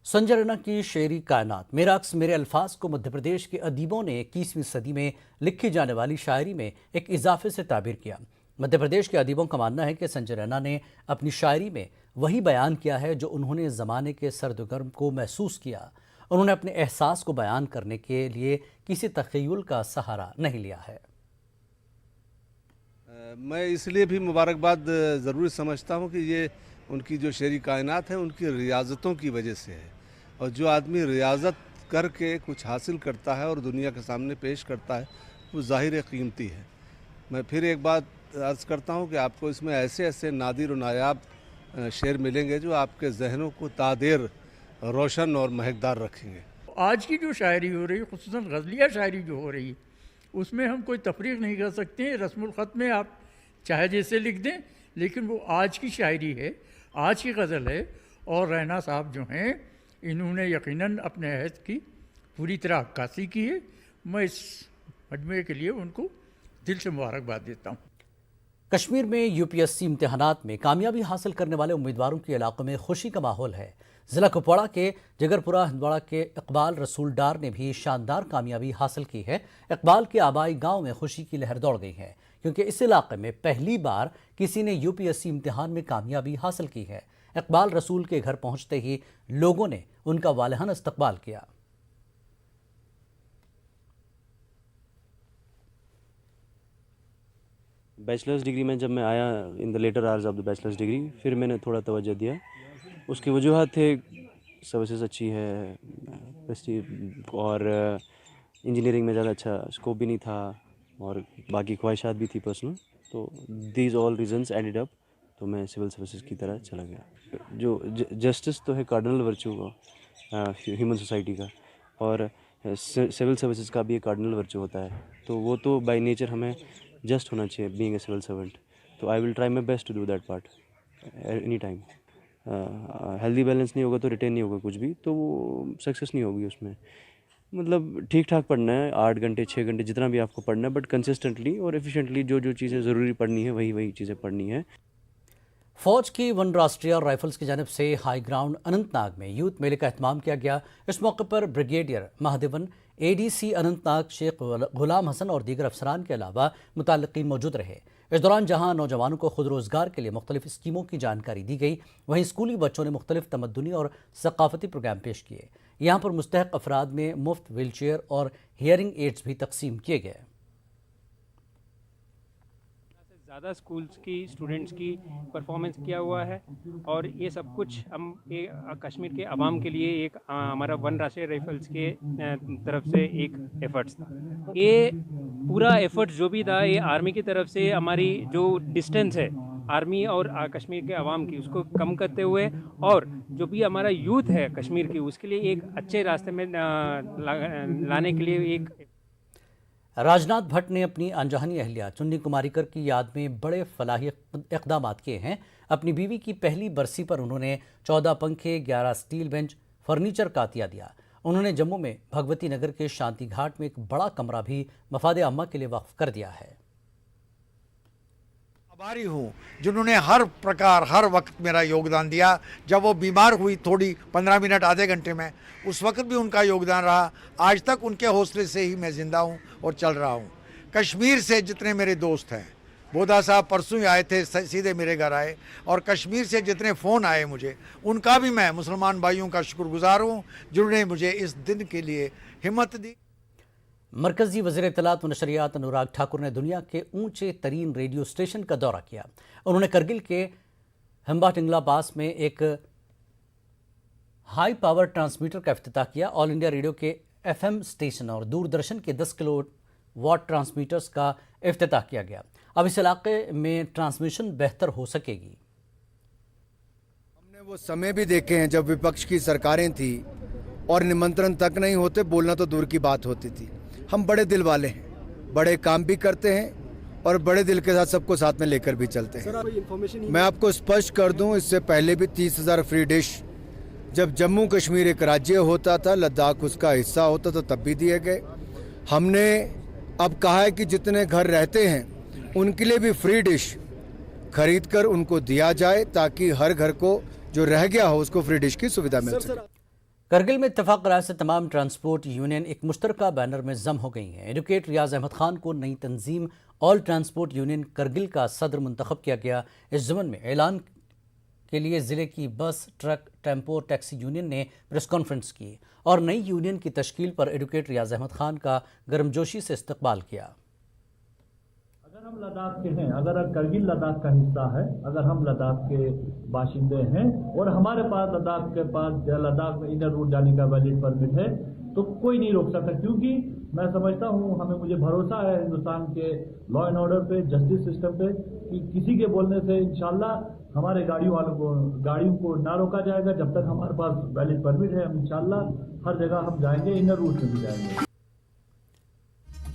संजय रैना की शेरी कायनात मेरा अक्स मेरे अल्फाज को मध्य प्रदेश के अदीबों ने 21वीं सदी में लिखी जाने वाली शायरी में एक इजाफे से ताबीर किया। मध्य प्रदेश के अदीबों का मानना है कि संजय रैना ने अपनी शायरी में वही बयान किया है जो उन्होंने ज़माने के सर्द गर्म को महसूस किया। उन्होंने अपने एहसास को बयान करने के लिए किसी तख़य्युल का सहारा नहीं लिया है। मैं इसलिए भी मुबारकबाद ज़रूरी समझता हूँ कि ये उनकी जो शेरी कायनात है उनकी रियाज़तों की वजह से है, और जो आदमी रियाज़त करके कुछ हासिल करता है और दुनिया के सामने पेश करता है वो ज़ाहिर कीमती है। मैं फिर एक बात अर्ज़ करता हूँ कि आपको इसमें ऐसे ऐसे नादिर और नायाब शेर मिलेंगे जो आपके जहनों को तादेर रोशन और महकदार रखेंगे। आज की जो शायरी हो रही है, खुसूसन गज़लिया शायरी जो हो रही है, उसमें हम कोई तफरीक नहीं कर सकते। रस्मुल ख़त में आप चाहे जैसे लिख दें, लेकिन वो आज की शायरी है, आज की गज़ल है। और रैना साहब जो हैं, इन्होंने यकीनन अपने अहद की पूरी तरह अक्कासी की है। मैं इस मजमूए के लिए उनको दिल से मुबारकबाद देता हूँ। कश्मीर में यूपीएससी इम्तिहानात में कामयाबी हासिल करने वाले उम्मीदवारों के इलाकों में खुशी का माहौल है। ज़िला कुपवाड़ा के जगरपुरा हंदवाड़ा के इकबाल रसूल डार ने भी शानदार कामयाबी हासिल की है। इकबाल के आबाई गांव में खुशी की लहर दौड़ गई है, क्योंकि इस इलाके में पहली बार किसी ने यूपीएससी इम्तिहान में कामयाबी हासिल की है। इकबाल रसूल के घर पहुंचते ही लोगों ने उनका वालहान इस्तकबाल किया। बैचलर्स डिग्री में जब मैं आया in the latter hours of the bachelor's degree, फिर मैंने थोड़ा तवज्जो दिया। उसकी वजूहत थे सर्विसेज अच्छी है, और इंजीनियरिंग में ज़्यादा अच्छा स्कोप भी नहीं था, और बाकी ख्वाहिशात भी थी पर्सनल। तो these all reasons added up, तो मैं सिविल सर्विसेज की तरह चला गया। जो जस्टिस तो है कार्डिनल वर्चू ह्यूमन सोसाइटी का, और सिविल सर्विसेज का भी एक कार्डिनल वर्चू होता है। तो वो तो बाय नेचर हमें जस्ट होना चाहिए बीइंग ए सिविल सर्वेंट। तो I will try my best to do that part any time. Healthy balance नहीं होगा तो रिटेन नहीं होगा कुछ भी, तो वो सक्सेस नहीं होगी उसमें। मतलब ठीक ठाक पढ़ना है, 8 घंटे 6 घंटे जितना भी आपको पढ़ना है, बट कंसिस्टेंटली और एफिशिएंटली जो जो चीज़ें ज़रूरी पढ़नी है वही चीज़ें पढ़नी है। फौज की वन राष्ट्रीय और राइफल्स की जानिब से हाई ग्राउंड अनंतनाग में यूथ मेले का एहतमाम किया गया। इस मौके पर ब्रिगेडियर महादेवन, एडीसी अनंतनाग शेख गुलाम हसन और दीगर अफसरान के अलावा मुताल्लिकीन मौजूद रहे। इस दौरान जहां नौजवानों को खुद रोज़गार के लिए मुख्तलिफ स्कीमों की जानकारी दी गई, वहीं स्कूली बच्चों ने मुख्तलिफ तमद्दुनी और सकाफती प्रोग्राम पेश किए। यहाँ पर मुस्तहक अफराद में मुफ्त व्हील चेयर और हियरिंग एड्स भी तकसीम किए गए। ज़्यादा स्कूल्स की स्टूडेंट्स की परफॉर्मेंस किया हुआ है, और ये सब कुछ हम कश्मीर के अवाम के लिए एक हमारा वन राष्ट्रीय राइफल्स के तरफ से एक एफर्ट्स था। ये पूरा एफर्ट जो भी था, ये आर्मी की तरफ से हमारी जो डिस्टेंस है आर्मी और कश्मीर के अवाम की, उसको कम करते हुए, और जो भी हमारा यूथ है कश्मीर की, उसके लिए एक अच्छे रास्ते में लाने के लिए एक। राजनाथ भट्ट ने अपनी अनजानी अहलिया चुन्नी कुमारीकर की याद में बड़े फलाही इक़दाम किए हैं। अपनी बीवी की पहली बरसी पर उन्होंने 14 पंखे, 11 स्टील बेंच, फर्नीचर का अतिया दिया। उन्होंने जम्मू में भगवती नगर के शांति घाट में एक बड़ा कमरा भी मफाद अम्मा के लिए वक्फ कर दिया है। आभारी हूँ जिन्होंने हर प्रकार हर वक्त मेरा योगदान दिया। जब वो बीमार हुई थोड़ी 15 मिनट आधे घंटे में, उस वक्त भी उनका योगदान रहा। आज तक उनके हौसले से ही मैं ज़िंदा हूँ और चल रहा हूँ। कश्मीर से जितने मेरे दोस्त हैं, बोधा साहब परसों ही आए थे, सीधे मेरे घर आए, और कश्मीर से जितने फ़ोन आए मुझे, उनका भी मैं मुसलमान भाइयों का शुक्रगुजार हूँ जिन्होंने मुझे इस दिन के लिए हिम्मत दी। मरकजी वज़ीर इत्तलात व नशरियात अनुराग ठाकुर ने दुनिया के ऊंचे तरीन रेडियो स्टेशन का दौरा किया। उन्होंने करगिल के हिम्बा टिंगला पास में एक हाई पावर ट्रांसमीटर का इफ्तिताह किया। ऑल इंडिया रेडियो के FM स्टेशन और दूरदर्शन के 10 किलोवाट ट्रांसमीटर्स का इफ्तिताह किया गया। अब इस इलाके में ट्रांसमिशन बेहतर हो सकेगी। हमने वो समय भी देखे हैं जब विपक्ष की सरकारें थी और निमंत्रण तक नहीं होते, बोलना तो दूर की बात होती थी। हम बड़े दिल वाले हैं, बड़े काम भी करते हैं और बड़े दिल के साथ सबको साथ में लेकर भी चलते हैं। मैं आपको स्पष्ट कर दूं, इससे पहले भी 30,000 फ्री डिश जब जम्मू कश्मीर एक राज्य होता था, लद्दाख उसका हिस्सा होता था, तब भी दिए गए। हमने अब कहा है कि जितने घर रहते हैं उनके लिए भी फ्री डिश खरीद कर उनको दिया जाए ताकि हर घर को जो रह गया हो उसको फ्री डिश की सुविधा मिल सके। करगिल में इत्तेफाक करार से तमाम ट्रांसपोर्ट यूनियन एक मुश्तरका बैनर में जम हो गई हैं। एडवोकेट रियाज अहमद खान को नई तंजीम ऑल ट्रांसपोर्ट यूनियन करगिल का सदर मुंतखब किया गया। इस ज़मन में ऐलान के लिए ज़िले की बस, ट्रक, टेम्पो, टैक्सी यूनियन ने प्रेस कॉन्फ्रेंस की और नई यूनियन की तश्कील पर एडवोकेट रियाज अहमद खान का गर्मजोशी से इस्तकबाल किया। अगर हम लद्दाख के हैं, अगर करगिल लद्दाख का हिस्सा है, अगर हम लद्दाख के बाशिंदे हैं और हमारे पास लद्दाख में इनर रूट जाने का वैलिड परमिट है, तो कोई नहीं रोक सकता। क्योंकि मैं समझता हूँ, मुझे भरोसा है हिंदुस्तान के लॉ एंड ऑर्डर पे, जस्टिस सिस्टम पे, कि किसी के बोलने से इंशाल्लाह हमारे गाड़ियों को ना रोका जाएगा। जब तक हमारे पास वैलिड परमिट है, हम इंशाल्लाह हर जगह हम जाएंगे, इनर रूट में भी जाएंगे।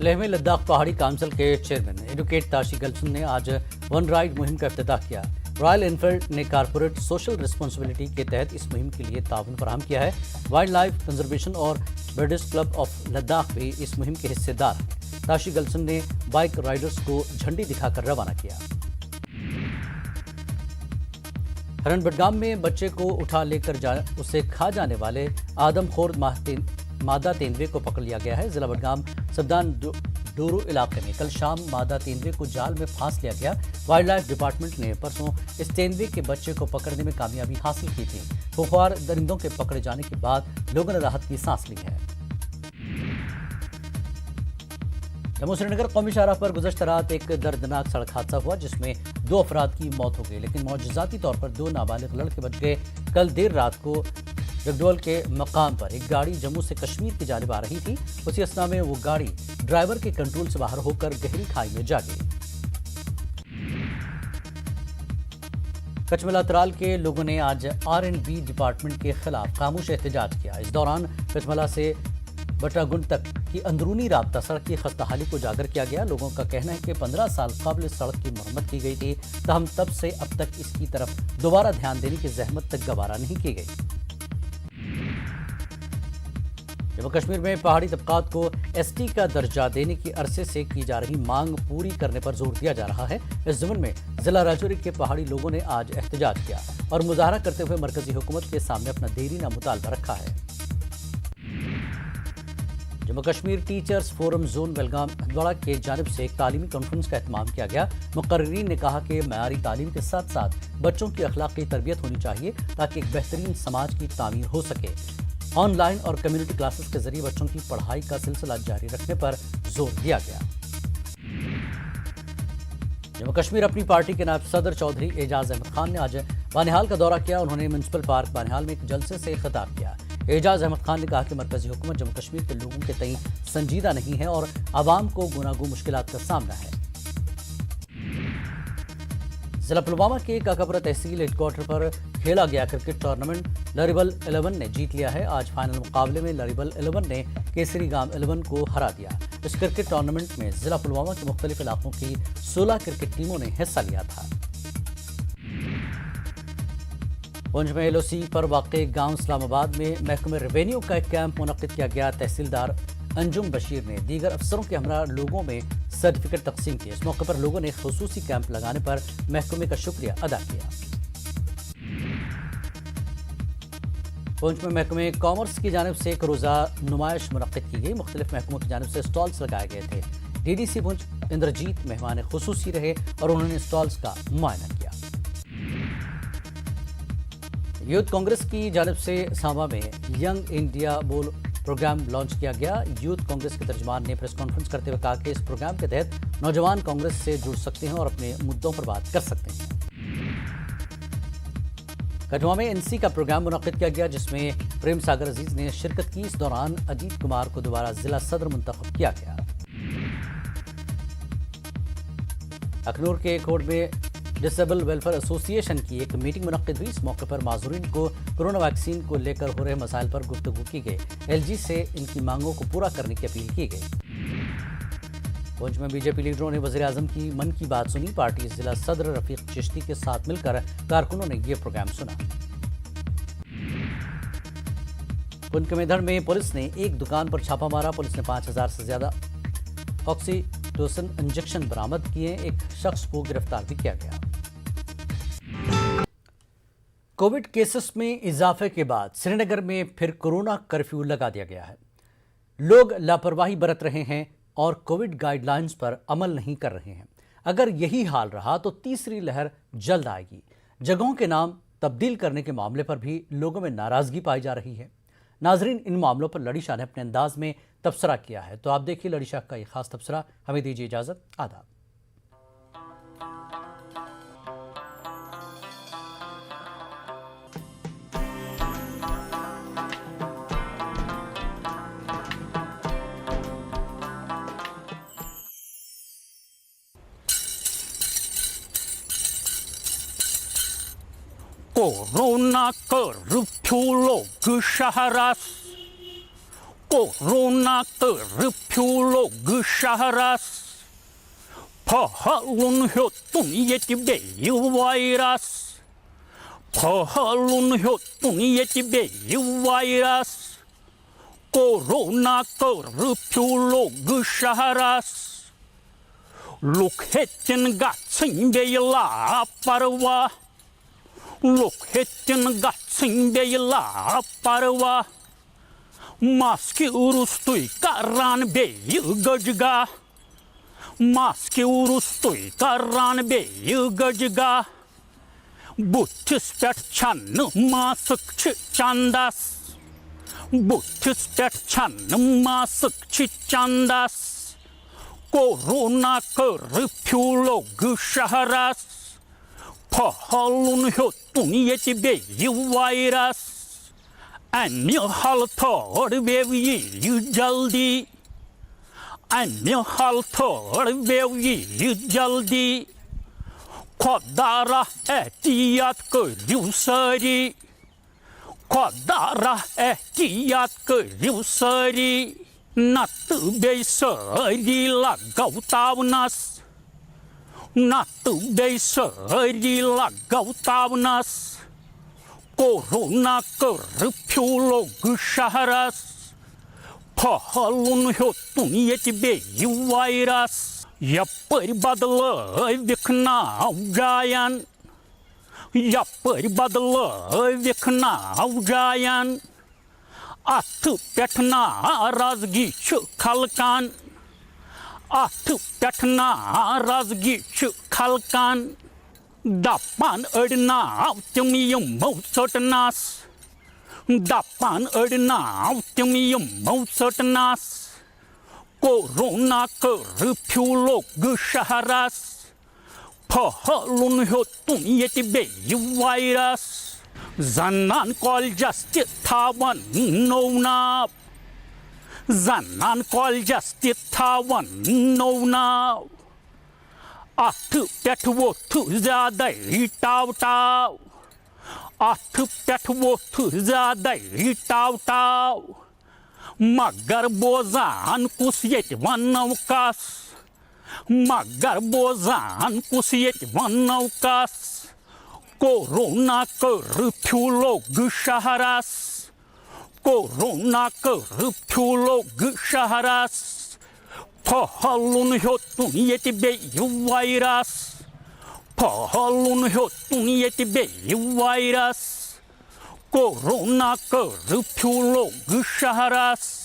लेह में लद्दाख पहाड़ी काउंसिल के चेयरमैन एडवोकेट ताशी गलसुन ने आज वन राइड मुहिम का इफ्तिताह किया। रॉयल एनफील्ड ने कारपोरेट सोशल रिस्पॉन्सिबिलिटी के तहत इस मुहिम के लिए ताउन फराहम किया है। वाइल्ड लाइफ कंजर्वेशन और ब्रिटिश क्लब ऑफ लद्दाख भी इस मुहिम के हिस्सेदार हैं। ताशी गलसुन ने बाइक राइडर्स को झंडी दिखाकर रवाना किया। हरन बडगाम में बच्चे को उठा लेकर उसे खा जाने वाले आदमखोर मादा तेंदुए को पकड़ लिया गया है। जिला बडगाम सब्दान डोरू इलाके में कल शाम मादा तेंदुए को जाल में फांस लिया गया। वाइल्ड लाइफ डिपार्टमेंट ने परसों इस तेंदुए के बच्चे को पकड़ने में कामयाबी हासिल की थी। खुफवार दरिंदों के पकड़े जाने के बाद लोगों ने राहत की सांस ली है। जम्मू श्रीनगर कौमी शाहराह पर गुज़श्ता रात एक दर्दनाक सड़क हादसा हुआ जिसमें 2 अफराद की मौत हो गई, लेकिन मौजूदाती तौर पर 2 नाबालिग लड़के बच गए। कल देर रात को जगडोल के मकाम पर एक गाड़ी जम्मू से कश्मीर की जानिब आ रही थी। उसी असना में वो गाड़ी ड्राइवर के कंट्रोल से बाहर होकर गहरी खाई में जा गई। कचमला तराल के लोगों ने आज R&B डिपार्टमेंट के खिलाफ खामोश एहतजाज किया। इस दौरान कचमला से बटागुंड तक की अंदरूनी राब्ता सड़क की खस्ताहाली को उजागर किया गया। लोगों का कहना है कि 15 साल कबल सड़क की मरम्मत की गई थी, तब तब से अब तक इसकी तरफ दोबारा ध्यान देने की जहमत तक गवारा नहीं की गई। जम्मू कश्मीर में पहाड़ी तबकात को ST का दर्जा देने की अरसे से की जा रही मांग पूरी करने पर जोर दिया जा रहा है। इस ज़मन में जिला राजौरी के पहाड़ी लोगों ने आज एहतजाज किया और मुजाहरा करते हुए मरकजी हुकूमत के सामने अपना देरीना मुतालबा रखा है। Jammu Kashmir teachers forum zone बेलगाम हंदवाड़ा के जानिब से एक तालीमी कॉन्फ्रेंस का एहतमाम किया गया। मुकर्रीरीन ने कहा कि मयारी तालीम के साथ साथ बच्चों की अखलाकी तरबियत होनी चाहिए ताकि एक बेहतरीन समाज की तामीर हो सके। ऑनलाइन और कम्युनिटी क्लासेस के जरिए बच्चों की पढ़ाई का सिलसिला जारी रखने पर जोर दिया गया। जम्मू कश्मीर अपनी पार्टी के नायब सदर चौधरी एजाज अहमद खान ने आज बानिहाल का दौरा किया। उन्होंने म्यूनसिपल पार्क बानिहाल में एक जलसे से खिताब किया। एजाज अहमद खान ने कहा कि मरकजी हुकूमत जम्मू कश्मीर के लोगों के तई संजीदा नहीं है और आवाम को गुनागो मुश्किलात का सामना है। जिला पुलवामा के काकापुरा तहसील हेडक्वार्टर पर खेला गया क्रिकेट टूर्नामेंट लरिबल 11 ने जीत लिया है। आज फाइनल मुकाबले में लरिबल 11 ने केसरी गांव 11 को हरा दिया। इस क्रिकेट टूर्नामेंट में जिला पुलवामा के मुख्तलिफ इलाकों की 16 क्रिकेट टीमों ने हिस्सा लिया था। पुंछ में LOC पर वाक़े गांव इस्लामाबाद में महकमे रेवेन्यू का एक कैंप मुनक्किद किया गया। तहसीलदार अंजुम बशीर ने दीगर अफसरों के हमरा लोगों में सर्टिफिकेट तकसीम किए। इस मौके पर लोगों ने खुसूसी कैंप लगाने पर महकमे का शुक्रिया अदा किया। पुंछ में महकमे कॉमर्स की जानिब से एक रोज़ा नुमाइश मुनक्किद की गई। मुख्तलिफ महकमों की जानिब से स्टॉल्स लगाए गए थे। DDC पुंछ इंद्रजीत मेहमान खुसूसी रहे और उन्होंने स्टॉल्स का मुआयना किया। यूथ कांग्रेस की जानिब से सांबा में यंग इंडिया बोल प्रोग्राम लॉन्च किया गया। यूथ कांग्रेस के तर्जुमान ने प्रेस कॉन्फ्रेंस करते हुए कहा कि इस प्रोग्राम के तहत नौजवान कांग्रेस से जुड़ सकते हैं और अपने मुद्दों पर बात कर सकते हैं। कठुआ में NC का प्रोग्राम मुनक्किद किया गया जिसमें प्रेम सागर अजीज ने शिरकत की। इस दौरान अजीत कुमार को दोबारा जिला सदर मुंतखब किया गया। अखनूर के कोर्ट में डिसेबल वेलफेयर एसोसिएशन की एक मीटिंग मुनक्किद हुई। इस मौके पर माजूरीन को कोरोना वैक्सीन को लेकर हो रहे मसाइल पर गुफ्तगू की गई। एलजी से इनकी मांगों को पूरा करने की अपील की गई। पुंछ में बीजेपी लीडरों ने वज़ीर आज़म की मन की बात सुनी। पार्टी जिला सदर रफीक चिश्ती के साथ मिलकर कारकुनों ने ये प्रोग्राम सुना। पुंछ के मेधड़ में पुलिस ने एक दुकान पर छापा मारा। पुलिस ने 5000 से ज्यादा ऑक्सीटोसिन इंजेक्शन बरामद किए। एक शख्स को गिरफ्तार भी किया गया। कोविड केसेस में इजाफे के बाद श्रीनगर में फिर कोरोना कर्फ्यू लगा दिया गया है। लोग लापरवाही बरत रहे हैं और कोविड गाइडलाइंस पर अमल नहीं कर रहे हैं। अगर यही हाल रहा तो तीसरी लहर जल्द आएगी। जगहों के नाम तब्दील करने के मामले पर भी लोगों में नाराजगी पाई जा रही है। नाजरीन, इन मामलों पर लड़ी शाह ने अपने अंदाज में तबसरा किया है, तो आप देखिए लड़ी शाह का ये खास तबसरा। हमें दीजिए इजाजत। आदाब। कोरोना कर्फ्यू लोग शहरास, कोरोना कर्फ्यू लोग शहरास, फहलून ह्योतून येते बेवायरस, फहलून ह्योतून येते बेवायरस, कोरोना कर्फ्यू लोग शहरास, लोक हेतन गातsin बेला परवा, लोक हेतन गातsin बेला परवा, maske urustui karan beyi gajga, maske urustui karan beyi gajga, buttis pet chan masak chandas, buttis pet chan masak chandas, korona curfew लोग शहरास, फहलून ह्योतून येते बेyi वायरस, अन्य हाल थोड़ बेवी जल्दी, अन्य हाल थोड़ बेवी जल्दी, खुदारा एहतियात करियो सारी, खुदारा एहतियात करियो सारी, नत बेसरी लगाओ तावनस, नत बेसरी लगाओ तावनस, कोरोना कर्फ्यू लोग शहरास, फहलून ह्योतून येते बेyi वायरस, यपर बदल विखना जायन, यपर बदल विखना जायन, अथ पेठ नाराजगी छ खलकान, अथ पेठ नाराजगी छ खलकान, दपान अड़नाव तुम यमौ सटनास, दपान अड़नाव तुम यमौ सटनास, कोरोना कर्फ्यू लोग शहरास, फहलून ह्योतून येते बेyi वायरस, जन्नान कॉलेजस ते थावन नौनाव, जन्नान कॉलेजस ते थावन नौनाव, अथ पेठ वोथ ज्यादा टाव टाव, अथ पेठ वोथ ज्यादा टाव टाव, मगर बोजान कुस येते वनवकास, मगर बोजान कुस येते वनवकास, कोरोना कर्फ्यू लोग शहरास, कोरोना कर्फ्यू लोग शहरास, फहलून ह्योतून येते बेyi वायरस, फहलून ह्योतून येते बेyi वायरस, कोरोना कर्फ्यू लोग शहरास,